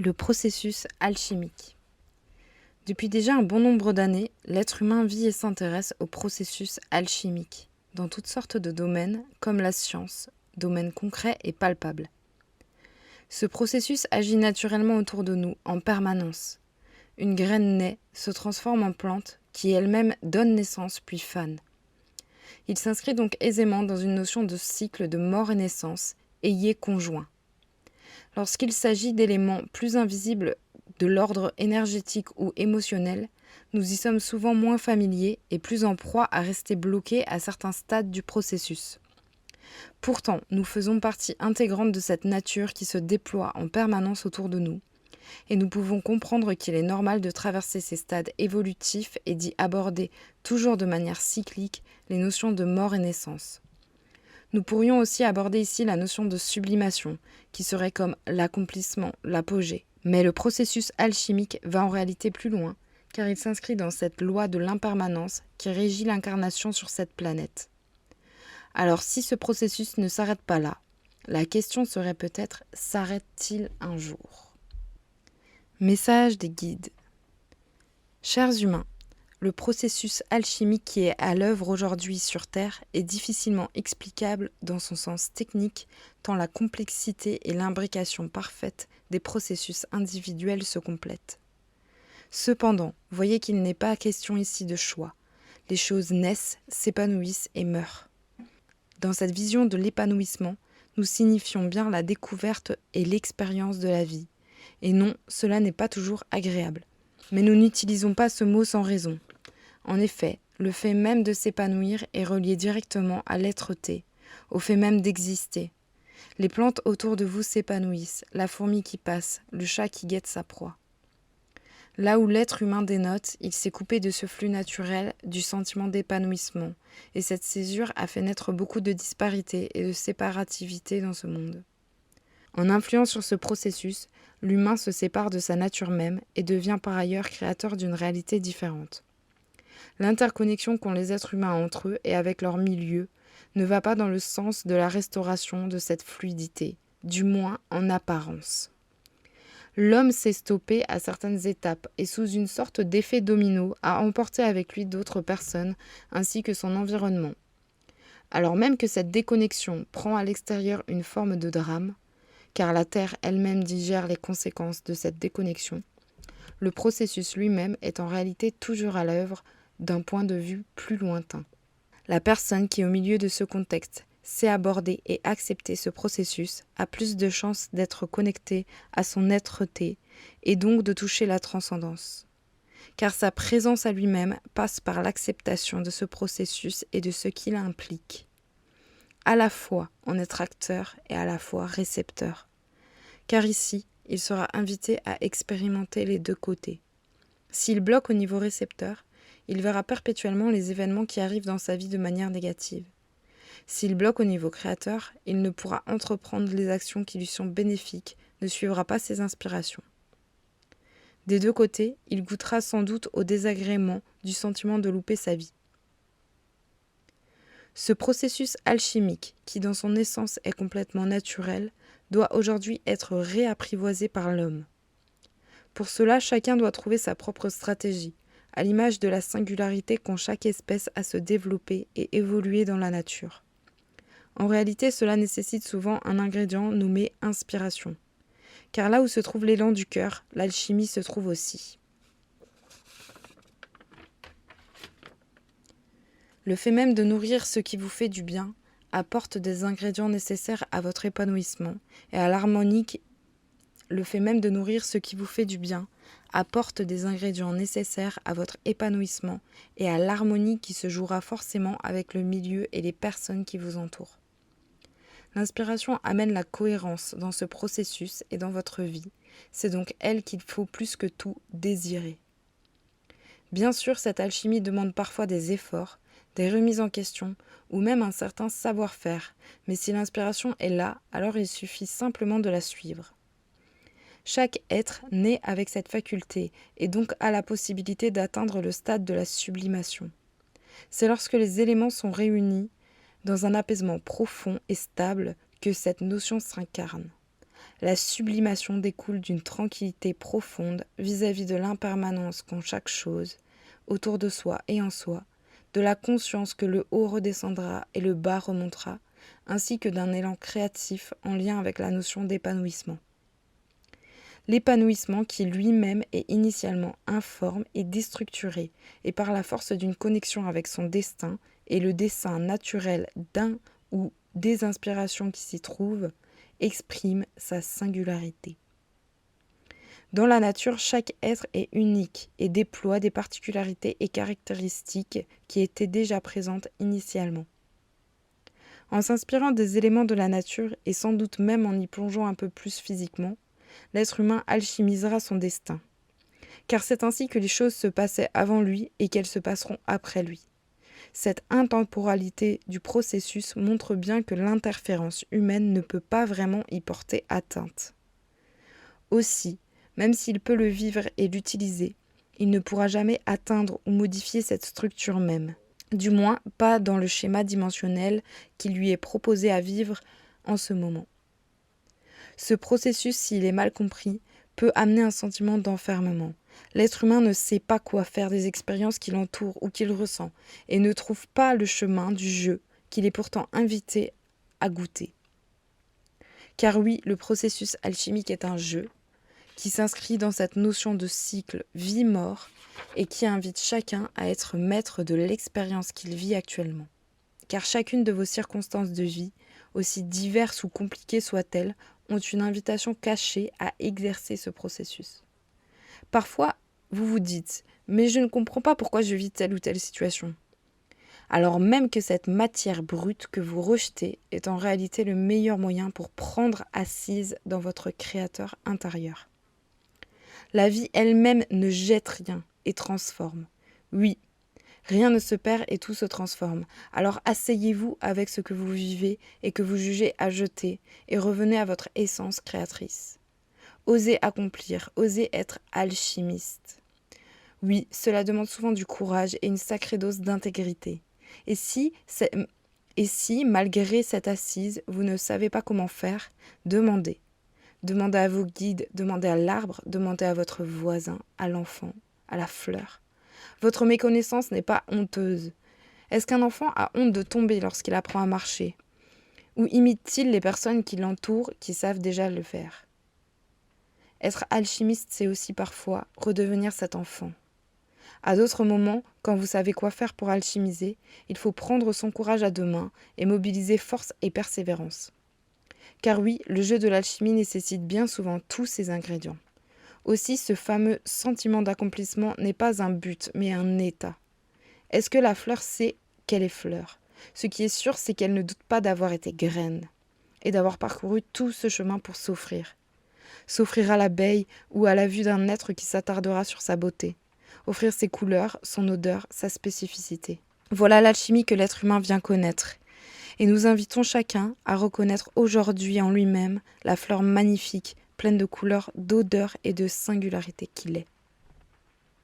Le processus alchimique. Depuis déjà un bon nombre d'années, l'être humain vit et s'intéresse au processus alchimique, dans toutes sortes de domaines, comme la science, domaines concrets et palpables. Ce processus agit naturellement autour de nous, en permanence. Une graine naît, se transforme en plante, qui elle-même donne naissance puis fane. Il s'inscrit donc aisément dans une notion de cycle de mort et naissance, et y est conjoint. Lorsqu'il s'agit d'éléments plus invisibles de l'ordre énergétique ou émotionnel, nous y sommes souvent moins familiers et plus en proie à rester bloqués à certains stades du processus. Pourtant, nous faisons partie intégrante de cette nature qui se déploie en permanence autour de nous, et nous pouvons comprendre qu'il est normal de traverser ces stades évolutifs et d'y aborder, toujours de manière cyclique, les notions de mort et naissance. Nous pourrions aussi aborder ici la notion de sublimation, qui serait comme l'accomplissement, l'apogée. Mais le processus alchimique va en réalité plus loin, car il s'inscrit dans cette loi de l'impermanence qui régit l'incarnation sur cette planète. Alors si ce processus ne s'arrête pas là, la question serait peut-être: s'arrête-t-il un jour ? Message des guides. Chers humains, le processus alchimique qui est à l'œuvre aujourd'hui sur Terre est difficilement explicable dans son sens technique, tant la complexité et l'imbrication parfaite des processus individuels se complètent. Cependant, voyez qu'il n'est pas question ici de choix. Les choses naissent, s'épanouissent et meurent. Dans cette vision de l'épanouissement, nous signifions bien la découverte et l'expérience de la vie. Et non, cela n'est pas toujours agréable. Mais nous n'utilisons pas ce mot sans raison. En effet, le fait même de s'épanouir est relié directement à l'être-té, au fait même d'exister. Les plantes autour de vous s'épanouissent, la fourmi qui passe, le chat qui guette sa proie. Là où l'être humain dénote, il s'est coupé de ce flux naturel du sentiment d'épanouissement, et cette césure a fait naître beaucoup de disparités et de séparativité dans ce monde. En influant sur ce processus, l'humain se sépare de sa nature même et devient par ailleurs créateur d'une réalité différente. L'interconnexion qu'ont les êtres humains entre eux et avec leur milieu ne va pas dans le sens de la restauration de cette fluidité, du moins en apparence. L'homme s'est stoppé à certaines étapes et sous une sorte d'effet domino a emporté avec lui d'autres personnes ainsi que son environnement. Alors même que cette déconnexion prend à l'extérieur une forme de drame, car la Terre elle-même digère les conséquences de cette déconnexion, le processus lui-même est en réalité toujours à l'œuvre d'un point de vue plus lointain. La personne qui, au milieu de ce contexte, sait aborder et accepter ce processus a plus de chances d'être connectée à son être-té et donc de toucher la transcendance. Car sa présence à lui-même passe par l'acceptation de ce processus et de ce qu'il implique. À la fois en être acteur et à la fois récepteur. Car ici, il sera invité à expérimenter les deux côtés. S'il bloque au niveau récepteur, il verra perpétuellement les événements qui arrivent dans sa vie de manière négative. S'il bloque au niveau créateur, il ne pourra entreprendre les actions qui lui sont bénéfiques, ne suivra pas ses inspirations. Des deux côtés, il goûtera sans doute au désagrément du sentiment de louper sa vie. Ce processus alchimique, qui dans son essence est complètement naturel, doit aujourd'hui être réapprivoisé par l'homme. Pour cela, chacun doit trouver sa propre stratégie, à l'image de la singularité qu'ont chaque espèce à se développer et évoluer dans la nature. En réalité, cela nécessite souvent un ingrédient nommé inspiration. Car là où se trouve l'élan du cœur, l'alchimie se trouve aussi. Le fait même de nourrir ce qui vous fait du bien apporte des ingrédients nécessaires à votre épanouissement et à l'harmonique. Le fait même de nourrir ce qui vous fait du bien apporte des ingrédients nécessaires à votre épanouissement et à l'harmonie qui se jouera forcément avec le milieu et les personnes qui vous entourent. L'inspiration amène la cohérence dans ce processus et dans votre vie. C'est donc elle qu'il faut plus que tout désirer. Bien sûr, cette alchimie demande parfois des efforts, des remises en question ou même un certain savoir-faire, mais si l'inspiration est là, alors il suffit simplement de la suivre. Chaque être naît avec cette faculté et donc a la possibilité d'atteindre le stade de la sublimation. C'est lorsque les éléments sont réunis dans un apaisement profond et stable que cette notion s'incarne. La sublimation découle d'une tranquillité profonde vis-à-vis de l'impermanence qu'ont chaque chose, autour de soi et en soi, de la conscience que le haut redescendra et le bas remontera, ainsi que d'un élan créatif en lien avec la notion d'épanouissement. L'épanouissement qui lui-même est initialement informe et déstructuré, et par la force d'une connexion avec son destin et le dessein naturel d'un ou des inspirations qui s'y trouvent, exprime sa singularité. Dans la nature, chaque être est unique et déploie des particularités et caractéristiques qui étaient déjà présentes initialement. En s'inspirant des éléments de la nature et sans doute même en y plongeant un peu plus physiquement, l'être humain alchimisera son destin. Car c'est ainsi que les choses se passaient avant lui et qu'elles se passeront après lui. Cette intemporalité du processus montre bien que l'interférence humaine ne peut pas vraiment y porter atteinte. Aussi, même s'il peut le vivre et l'utiliser, il ne pourra jamais atteindre ou modifier cette structure même. Du moins, pas dans le schéma dimensionnel qui lui est proposé à vivre en ce moment. Ce processus, s'il est mal compris, peut amener un sentiment d'enfermement. L'être humain ne sait pas quoi faire des expériences qui l'entourent ou qu'il ressent, et ne trouve pas le chemin du jeu qu'il est pourtant invité à goûter. Car oui, le processus alchimique est un jeu qui s'inscrit dans cette notion de cycle vie-mort et qui invite chacun à être maître de l'expérience qu'il vit actuellement. Car chacune de vos circonstances de vie, aussi diverses ou compliquées soient-elles, ont une invitation cachée à exercer ce processus. Parfois, vous vous dites « mais je ne comprends pas pourquoi je vis telle ou telle situation ». Alors même que cette matière brute que vous rejetez est en réalité le meilleur moyen pour prendre assise dans votre créateur intérieur. La vie elle-même ne jette rien et transforme. Oui, rien ne se perd et tout se transforme. Alors asseyez-vous avec ce que vous vivez et que vous jugez à jeter et revenez à votre essence créatrice. Osez accomplir, osez être alchimiste. Oui, cela demande souvent du courage et une sacrée dose d'intégrité. Et si, malgré cette assise, vous ne savez pas comment faire, demandez. Demandez à vos guides, demandez à l'arbre, demandez à votre voisin, à l'enfant, à la fleur. Votre méconnaissance n'est pas honteuse. Est-ce qu'un enfant a honte de tomber lorsqu'il apprend à marcher? Ou imite-t-il les personnes qui l'entourent qui savent déjà le faire? Être alchimiste, c'est aussi parfois redevenir cet enfant. À d'autres moments, quand vous savez quoi faire pour alchimiser, il faut prendre son courage à deux mains et mobiliser force et persévérance. Car oui, le jeu de l'alchimie nécessite bien souvent tous ces ingrédients. Aussi, ce fameux sentiment d'accomplissement n'est pas un but, mais un état. Est-ce que la fleur sait qu'elle est fleur? Ce qui est sûr, c'est qu'elle ne doute pas d'avoir été graine et d'avoir parcouru tout ce chemin pour s'offrir. S'offrir à l'abeille ou à la vue d'un être qui s'attardera sur sa beauté. Offrir ses couleurs, son odeur, sa spécificité. Voilà l'alchimie que l'être humain vient connaître. Et nous invitons chacun à reconnaître aujourd'hui en lui-même la fleur magnifique, pleine de couleurs, d'odeurs et de singularité qu'il est.